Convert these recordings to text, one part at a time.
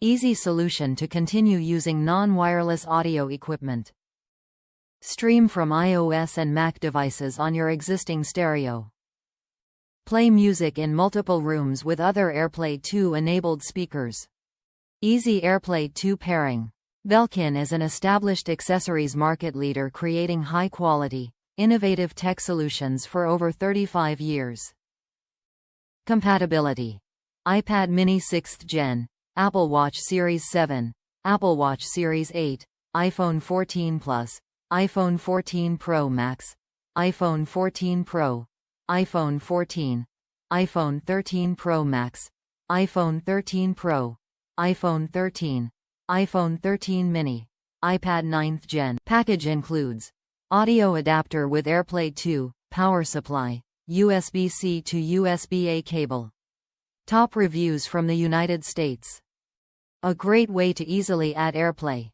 Easy solution to continue using non-wireless audio equipment. Stream from iOS and Mac devices on your existing stereo. Play music in multiple rooms with other AirPlay 2 enabled speakers. Easy AirPlay 2 pairing. Belkin is an established accessories market leader creating high-quality, innovative tech solutions for over 35 years. Compatibility. iPad mini 6th Gen, Apple Watch Series 7, Apple Watch Series 8, iPhone 14 Plus, iPhone 14 Pro Max, iPhone 14 Pro, iPhone 14, iPhone 13 Pro Max, iPhone 13 Pro, iPhone 13, iPhone 13 mini, iPad 9th Gen. Package includes audio adapter with AirPlay 2, power supply, USB-C to USB-A cable. Top reviews from the United States. A great way to easily add AirPlay.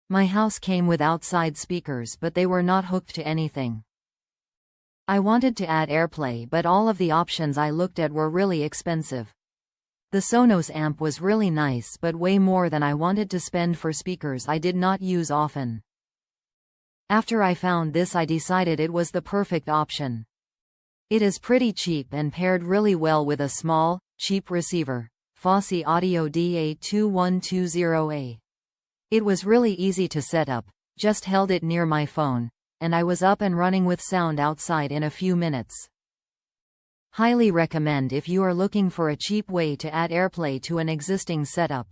My house came with outside speakers but they were not hooked to anything. I wanted to add AirPlay but all of the options I looked at were really expensive. The Sonos amp was really nice but way more than I wanted to spend for speakers I did not use often. After I found this I decided it was the perfect option. It is pretty cheap and paired really well with a small, cheap receiver, Fosse Audio DA2120A. It was really easy to set up, just held it near my phone, and I was up and running with sound outside in a few minutes. Highly recommend if you are looking for a cheap way to add AirPlay to an existing setup.